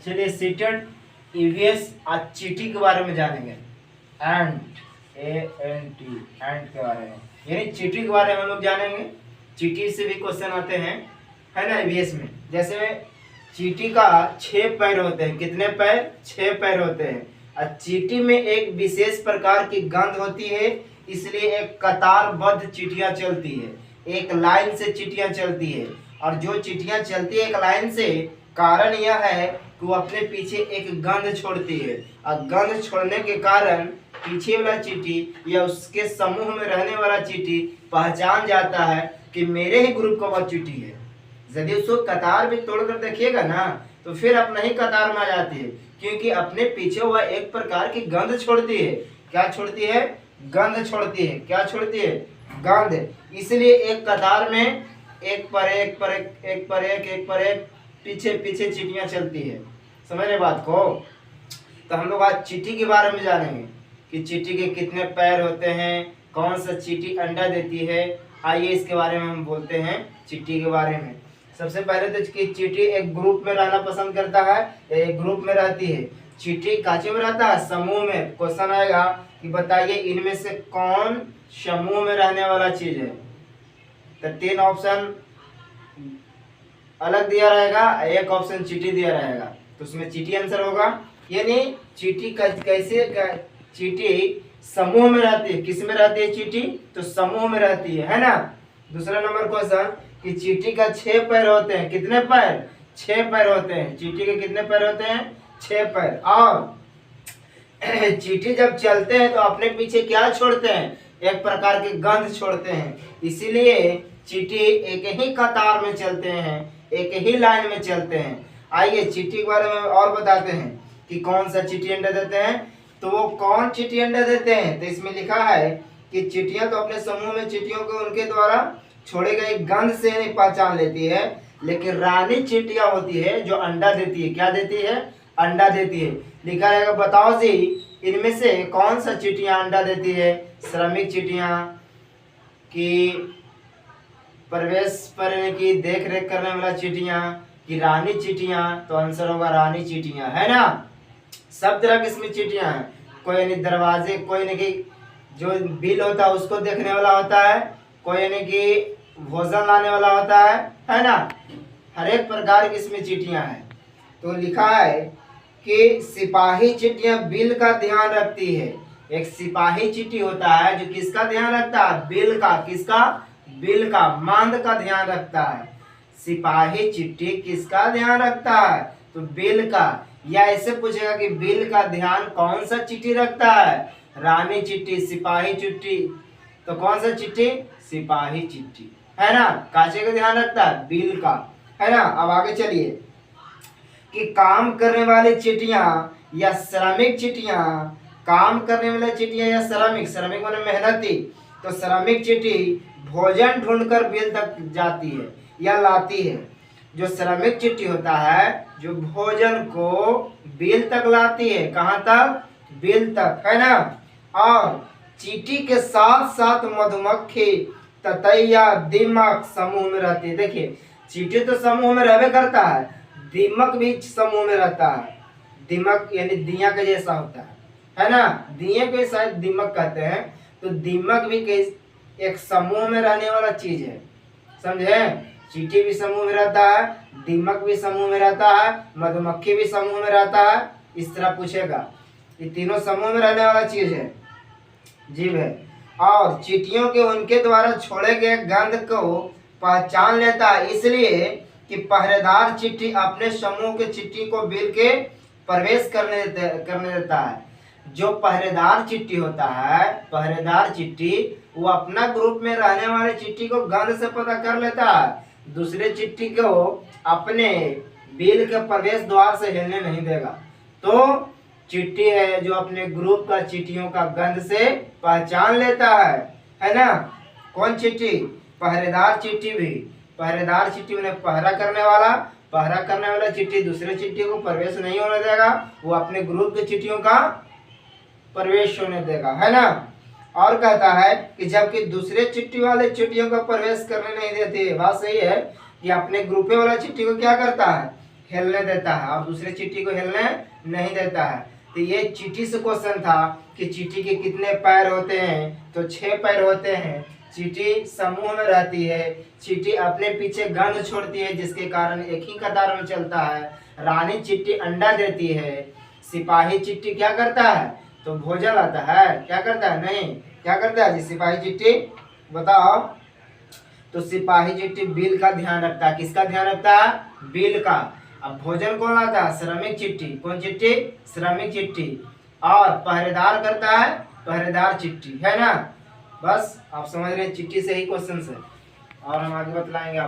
चलिए seated EVS आज चीटी के बारे में जानेंगे। एंट के बारे में, यानी चीटी के बारे में हम लोग जानेंगे। चीटी से भी क्वेश्चन आते हैं, है ना, ईवीएस में। जैसे चीटी का 6 पैर होते हैं। कितने पैर? 6 पैर होते हैं। और चीटी में एक विशेष प्रकार की गंध होती है, इसलिए एक कतारबद्ध चीटियां चलती है, एक लाइन से चीटियां चलती है। और जो चीटियां चलती है एक लाइन से, कारण यह है कि वो अपने पीछे एक गंध छोड़ती है। और गंध छोड़ने के कारण पीछे वाला चीटी या उसके समूह में रहने वाला चीटी पहचान जाता है कि मेरे ही ग्रुप का वह चीटी है। यदि उसको कतार भी तोड़कर देखिएगा ना, तो फिर अपना ही कतार में आ जाती है, क्योंकि अपने पीछे वह एक प्रकार की गंध छोड़ती है। क्या छोड़ती है? गंध छोड़ती है। क्या छोड़ती है? गंध। इसलिए एक कतार में एक पर एक पर एक, एक पर एक पर एक, पीछे पीछे चीटियां चलती है। समझ रहे बात को? तो हम लोग आज चीटी के बारे में जानेंगे कि चीटी के कितने पैर होते हैं, कौन सा चीटी अंडा देती है। आइए इसके बारे में हम बोलते हैं, चीटी के बारे में। सबसे पहले तो कि चीटी एक ग्रुप में रहना पसंद करता है, एक ग्रुप में रहती है। चीटी काचे में रहता है? समूह में। क्वेश्चन आएगा कि बताइए इनमें से कौन समूह में रहने वाला चीज है। तो 3 ऑप्शन अलग दिया रहेगा, एक ऑप्शन चीटी दिया रहेगा, तो उसमें चीटी आंसर होगा। यानी चीटी कैसे चीटी समूह में रहती है। किस में रहती है चीटी? तो समूह में रहती है ना। दूसरा नंबर क्वेश्चन कि चीटी का 6 पैर होते हैं। कितने पैर? 6 पैर होते हैं। चीटी के कितने पैर होते हैं? 6 पैर। और चीटी जब चलते हैं तो अपने पीछे क्या छोड़ते हैं? एक प्रकार की गंध छोड़ते हैं। इसीलिए चीटी एक ही कतार में चलते हैं, एक ही लाइन में चलते हैं। आइए चीटी के बारे में और बताते हैं कि कौन सा चीटी अंडा देते हैं। तो वो कौन चीटी अंडा देते हैं? तो इसमें लिखा है कि चीटियां तो अपने समूह में चीटियों को उनके द्वारा छोड़े गए गंध से नहीं पहचान लेती है, लेकिन रानी चीटियां होती है जो अंडा देती है। क्या देती है? अंडा देती है। लिखा रहेगा बताओ जी इनमें से कौन सा चीटियां अंडा देती है। श्रमिक चीटियां की प्रवेश पर की देख रेख करने वाला चीटियां की रानी चीटियां। तो आंसर होगा रानी चीटियां, है ना। सब तरह की इसमें चीटियां हैं। कोई यानी दरवाजे, कोई यानी कि जो बिल होता है उसको देखने वाला होता है, कोई यानी कि भोजन लाने वाला होता है ना। हर एक प्रकार की इसमें चीटियां हैं। तो लिखा है कि सिपाही चीटियां बिल का ध्यान रखती है। एक सिपाही चीटी होता है जो किसका ध्यान रखता है? बिल का। किसका? बिल का, मांद का ध्यान रखता है। सिपाही चिट्ठी किसका ध्यान रखता है? तो बिल का। या ऐसे पूछेगा कि बिल का ध्यान कौन सा चिट्ठी रखता है? रानी चिट्ठी, सिपाही चिट्ठी। तो कौन सा चिट्ठी? सिपाही चिट्ठी, है ना। काचे का ध्यान रखता है? बिल का, है ना। अब आगे चलिए कि काम करने वाली चिट्ठियां या श्रमिक चिट्ठियां, काम करने वाली चिट्ठियां या श्रमिक माने मेहनती। तो श्रमिक चिट्ठी भोजन ढूंढकर बिल तक जाती है या लाती है। जो श्रमिक चिट्ठी होता है जो भोजन को बिल तक लाती है। कहाँ तक? बिल तक, है ना। और चीटी के साथ साथ मधुमक्खी, ततैया, दीमक समूह में रहती है। देखिए चीटी तो समूह में रहबे करता है, दीमक भी समूह में रहता है। दीमक यानी दिया के जैसा होता है ना। दिए को शायद दीमक कहते हैं। तो दीमक भी एक समूह में रहने वाला चीज है, समझे। चीटी भी समूह में रहता है, दीमक भी समूह में रहता है, मधुमक्खी भी समूह में रहता है। इस तरह पूछेगा। ये तीनों समूह में रहने वाला चीज है, जीव है। और चीटियों के उनके द्वारा छोड़े गए गंध को पहचान लेता है, इसलिए कि पहरेदार चिट्ठी अपने समूह के चिट्ठी को बिल के प्रवेश करने देता है। जो पहरेदार चिट्ठी होता है, पहरेदार चिट्ठी, वो अपना ग्रुप में रहने वाले चिट्ठी को गंध से पता कर लेता है। दूसरे चिट्ठी को अपने बिल के प्रवेश द्वार से हिलने नहीं देगा। तो चिट्ठी है जो अपने ग्रुप का चिट्ठियों का गंध से पहचान लेता है ना। कौन चिट्ठी? पहरेदार चिट्ठी भी। पहरेदार चिट्ठी उन्हें पहरा करने वाला चिट्ठी दूसरे चिट्ठी को प्रवेश नहीं होने देगा, वो अपने ग्रुप की चिट्ठियों का प्रवेश होने देगा, है ना। और कहता है कि जबकि दूसरे चिट्ठी वाले चिट्ठियों का प्रवेश करने नहीं देते। बात सही है कि अपने ग्रुपे वाला चिट्ठी को क्या करता है? हिलने देता है और दूसरे चींटी को हिलने नहीं देता है। तो ये चींटी से क्वेश्चन था कि चींटी के कितने पैर होते हैं, तो 6 पैर होते हैं। चींटी समूह में रहती है। चींटी अपने पीछे गंध छोड़ती है जिसके कारण एक ही कतार में चलता है। रानी चींटी अंडा देती है। सिपाही चींटी क्या करता है, तो भोजन लाता है। क्या करता है, नहीं क्या करता है जी सिपाही चींटी, बताओ। तो सिपाही चींटी बिल का ध्यान रखता है। किसका ध्यान रखता है, बिल का। अब भोजन कौन लाता है, श्रमिक चिट्ठी। कौन चिट्ठी, श्रमिक चिट्ठी। और पहरेदार करता है, पहरेदार चिट्ठी, है ना। बस आप समझ रहे हैं, चिट्ठी से ही क्वेश्चन है और हम आगे बतलाएंगे आप।